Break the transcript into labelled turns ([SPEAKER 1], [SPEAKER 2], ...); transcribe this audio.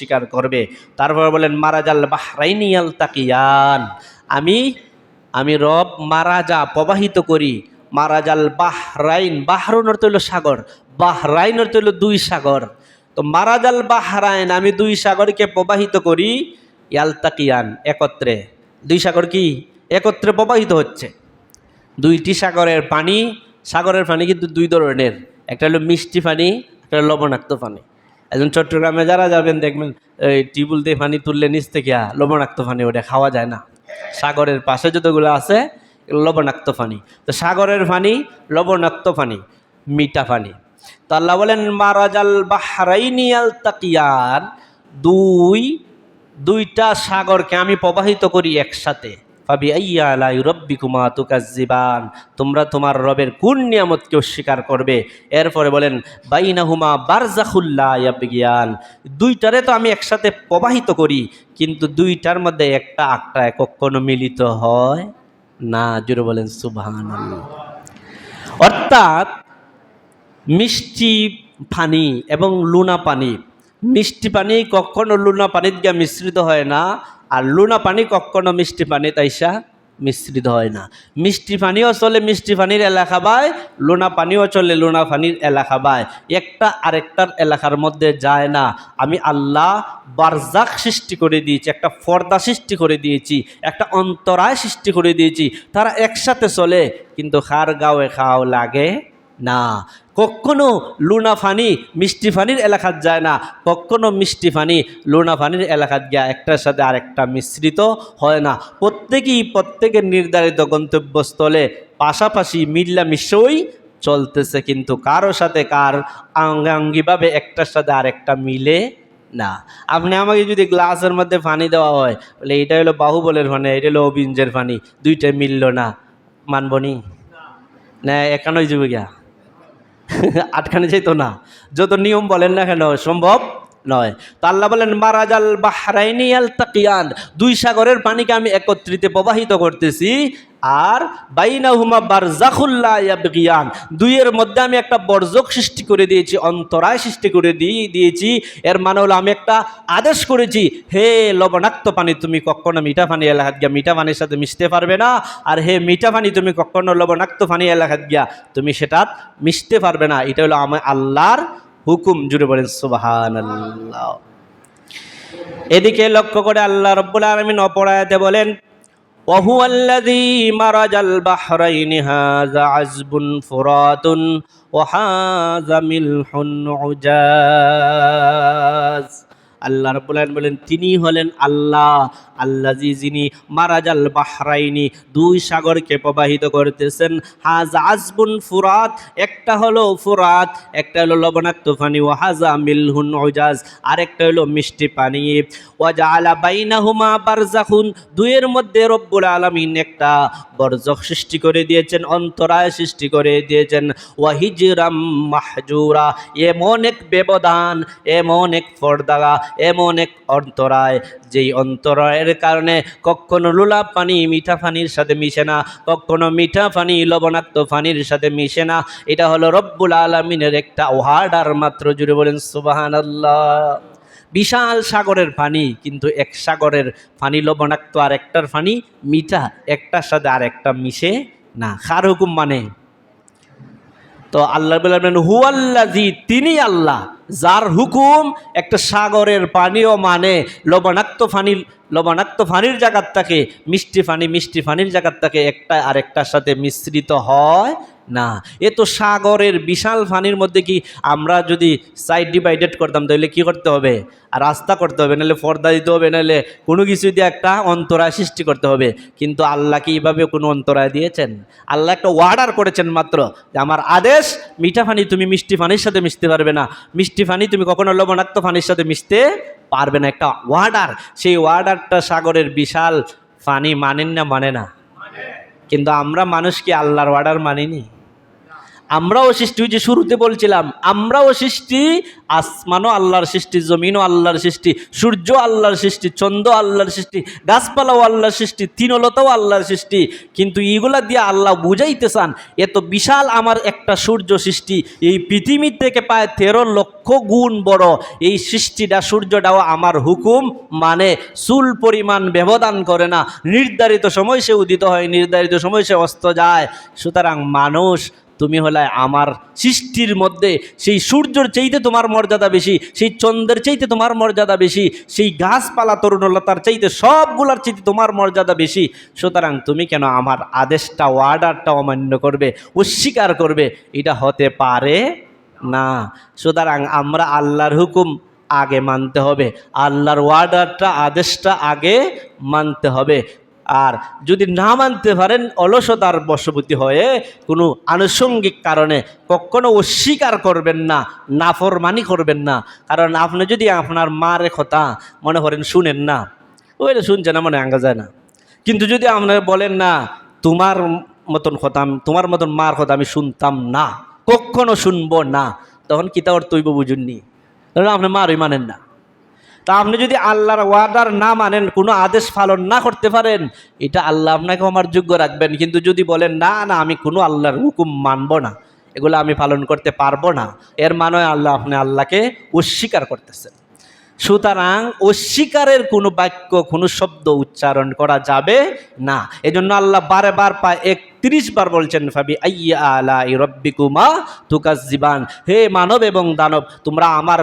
[SPEAKER 1] অস্বীকার করবে। তারপর বলেন মারাজাল বাহরাইনি ইয়ালতাকিয়ান, আমি রব মারাজা প্রবাহিত করি, মারাজাল বাহরাইন, বাহরুন অর্থ হইল সাগর, বাহরাইন অর্থ হইল দুই সাগর। তো মারাজাল বাহরাইন, আমি দুই সাগরকে প্রবাহিত করি, ইয়ালতাকিয়ান একত্রে, দুই সাগর কি একত্রে প্রবাহিত হচ্ছে। দুইটি সাগরের পানি কিন্তু দুই ধরনের, একটা হলো মিষ্টি পানি, একটা হলো লবণাক্ত পানি। একজন চট্টগ্রামে যারা যাবেন দেখবেন এই টিউবওয়েল দিয়ে পানি তুললে নিচ থেকে লবণাক্ত পানি, ওটা খাওয়া যায় না। সাগরের পাশে যতগুলো আছে লবণাক্ত পানি। তো সাগরের পানি, লবণাক্ত পানি, মিঠা পানি। তো আল্লাহ বলেন মারাজাল বাহরাইনি ইয়ালতাকিয়ান, দুইটা সাগরকে আমি প্রবাহিত করি একসাথে। ফাবিআইয়ি আলাই রাব্বিকুমা তুকাজ্জিবান, তোমরা তোমার রবের কোন নিয়ামতকে অস্বীকার করবে। এরপরে বলেন বাইনাহুমা বারযাখুল লা ইয়াবগিয়ান, দুইটারে তো আমি একসাথে প্রবাহিত করি, কিন্তু দুইটার মধ্যে একটা আটটায় কখনো মিলিত হয় না। জোরে বলেন সুবহানাল্লাহ। অর্থাৎ মিষ্টি পানি এবং লুনা পানি, মিষ্টি পানি কখনো লুনা পানির গিয়ে মিশ্রিত হয় না, আর লুনা পানি কখনো মিষ্টি পানি তাইসা মিশ্রিত হয় না। মিষ্টি পানিও চলে মিষ্টি পানির এলাকা বায়, লুনা পানিও চলে লুনা পানির এলাকা বায়, একটা আরেকটার এলাকার মধ্যে যায় না। আমি আল্লাহ বারজাক সৃষ্টি করে দিয়েছি, একটা পর্দা সৃষ্টি করে দিয়েছি, একটা অন্তরায় সৃষ্টি করে দিয়েছি, তারা একসাথে চলে, কিন্তু খার গাঁয়ে খাও লাগে না। কখনো লুনা ফানি মিষ্টি ফানির এলাকাত যায় না, কখনো মিষ্টি ফানি লুনা ফানির এলাকাত গিয়া একটার সাথে আরেকটা মিশ্রিত হয় না। প্রত্যেকের নির্ধারিত গন্তব্যস্থলে পাশাপাশি মিল্লামিশই চলতেছে, কিন্তু কারো সাথে কার আঙ্গাঙ্গিভাবে একটার সাথে আরেকটা মিলে না। আপনি আমাকে যদি গ্লাসের মধ্যে পানি দেওয়া হয়, বলে এটা হলো বাহুবলের পানি, এটা হলো অবিঞ্জের পানি, দুইটাই মিলল না, মানবনি না? একানই যাবে গিয়া আটখানে যেত না, যত নিয়ম বলেন না কেন সম্ভব নয়। তো আল্লাহ বলেন মারাজাল বাহরাইনি ইয়ালতাকিয়ান, দুই সাগরের পানিকে আমি একত্রিত প্রবাহিত করতেছি, আর বাইনাহুমা বারযাখুল লা ইয়াবগিয়ান, দুইয়ের মধ্যে আমি একটা বর্জক সৃষ্টি করে দিয়েছি, অন্তরায় সৃষ্টি করে দিয়েছি। এর মানে হলো আমি একটা আদেশ করেছি, হে লবণাক্ত পানি তুমি কখনো মিঠা পানি এলাকাত গিয়া মিঠা পানির সাথে মিশতে পারবে না, আর হে মিঠা পানি তুমি কখনো লবণাক্ত পানি এলাকাত গিয়া তুমি সেটা মিশতে পারবে না। এটা হলো আমার আল্লাহর হুকুম। জুড়ে বলেন সুবহানাল্লাহ। এদিকে লক্ষ্য করে আল্লাহ রাব্বুল আলামিন অপর আয়াতে বলেন ওয়াহুয়াল্লাযী মারাজাল বাহরাইনি হাযা আযবুন ফুরাতুন ওয়া হাযা মিলহুন উজাজ। আল্লাহ রাব্বুল আলামিন বলেন তিনি হলেন আল্লাহ, আল্লাযী যিনি মারাজাল বাহরাইনি দুই সাগরকে প্রবাহিত করতেছেন, হাযা আযবুন ফুরাত, একটা হলো ফুরাত, একটা হলো লবণাক্ত পানি, ওয়া হাযা মিলহুন উজাজ, আরেকটা হলো মিষ্টি পানি। ওয়া জাআলা বাইনাহুমা বারযাখুন, দুইয়ের মধ্যে রব্বুল আলামিন একটা বরজখ সৃষ্টি করে দিয়েছেন, অন্তরায় সৃষ্টি করে দিয়েছেন। ওয়া হিজরাম মাহজুরা, এমন এক ব্যবধান, এমন এক পর্দা, এমন এক অন্তরায়, যেই অন্তরায়ের কারণে কখনো লোলা পানি মিঠা পানির সাথে মিশে না, কখনো মিঠা পানি লবণাক্ত পানির সাথে মিশে না। এটা হলো রব্বুল আলামিনের একটা ওয়ার্ডার মাত্র। জুড়ে বলেন সুবহানাল্লাহ। বিশাল সাগরের পানি, কিন্তু এক সাগরের পানি লবণাক্ত আর একটার পানি মিঠা, একটার সাথে আর একটা মিশে না। কার হুকুম মানে? তো আল্লাহ বলেন হুয়াল্লাযী, তিনি আল্লাহ, যার হুকুম একটা সাগরের পানিও মানে লবণাক্ত পানির জায়গার থেকে মিষ্টি পানির জায়গার থেকে একটা আরেকটার সাথে মিশ্রিত হয় না। এ তো সাগরের বিশাল পানির মধ্যে কি আমরা যদি সাইড ডিভাইডেড করতাম তাহলে কি করতে হবে? আর রাস্তা করতে হবে, নাহলে পর্দা দিতে হবে, নাহলে কোনো কিছু দিয়ে একটা অন্তরায় সৃষ্টি করতে হবে। কিন্তু আল্লাহ কি এইভাবে কোনো অন্তরায় দিয়েছেন? আল্লাহ একটা ওয়ার্ডার করেছেন মাত্র, যে আমার আদেশ মিঠা পানি তুমি মিষ্টি পানির সাথে মিশতে পারবে না, মিষ্টি পানি তুমি কখনো লবণাক্ত পানির সাথে মিশতে পারবে না। একটা ওয়ার্ডার, সেই ওয়ার্ডারটা সাগরের বিশাল পানি মানেন না? মানে না। কিন্তু আমরা মানুষ কি আল্লাহর ওয়ার্ডার মানিনি? আমরাও সৃষ্টি, ওই যে শুরুতে বলছিলাম আমরাও সৃষ্টি, আসমানও আল্লাহর সৃষ্টি, জমিনও আল্লাহর সৃষ্টি, সূর্য আল্লাহর সৃষ্টি, চন্দ্র আল্লাহর সৃষ্টি, গাছপালাও আল্লাহর সৃষ্টি, তৃণলতাও আল্লাহর সৃষ্টি। কিন্তু এইগুলা দিয়ে আল্লাহ বুঝাইতে চান এত বিশাল আমার একটা সূর্য সৃষ্টি, এই পৃথিবী থেকে প্রায় 13 লক্ষ গুণ বড় এই সৃষ্টিটা, সূর্যটাও আমার হুকুম মানে, চুল পরিমাণ ব্যবধান করে না, নির্ধারিত সময় সে উদিত হয়, নির্ধারিত সময় সে অস্ত যায়। সুতরাং মানুষ, তুমি হলে আমার সৃষ্টির মধ্যে সেই সূর্যের চাইতে তোমার মর্যাদা বেশি, সেই চন্দ্রের চাইতে তোমার মর্যাদা বেশি, সেই গাছপালা তরুণলতার চাইতে সবগুলার চাইতে তোমার মর্যাদা বেশি। সুতরাং তুমি কেন আমার আদেশটা, অর্ডারটা অমান্য করবে, অস্বীকার করবে? এটা হতে পারে না। সুতরাং আমরা আল্লাহর হুকুম আগে মানতে হবে, আল্লাহর অর্ডারটা, আদেশটা আগে মানতে হবে। আর যদি না মানতে পারেন, অলসতার বশবর্তী হয়ে কোনো আনুষঙ্গিক কারণে কখনো অস্বীকার করবেন না, নাফরমানি করবেন না। কারণ আপনি যদি আপনার মার কথা মনে করেন শুনেন না, ওইটা শুনছে না, মনে আঙ্গা যায় না। কিন্তু যদি আপনি বলেন না, তোমার মতন কথা, তোমার মতন মার কথা আমি শুনতাম না, কখনো শুনবো না, তখন কিতা অর্থ হইব বুঝুননি? আপনি মারই মানেন না। তা আপনি যদি আল্লাহর ওয়ার্ডার না মানেন, কোনো আদেশ পালন না করতে পারেন, এটা আল্লাহ আপনাকে আমার যোগ্য রাখবেন। কিন্তু যদি বলেন না না আমি কোনো আল্লাহর হুকুম মানব না, এগুলো আমি পালন করতে পারবো না, এর মানে আল্লাহ, আপনি আল্লাহকে অস্বীকার করতেছেন। সুতরাং অস্বীকারের কোনো বাক্য, কোনো শব্দ উচ্চারণ করা যাবে না। এজন্য আল্লাহ বারে বার 31 বার বলছেন, ফাবি আইয়া আলা রব্বিকুমা তুকাজ্জিবান, হে মানব এবং দানব, তোমরা আমার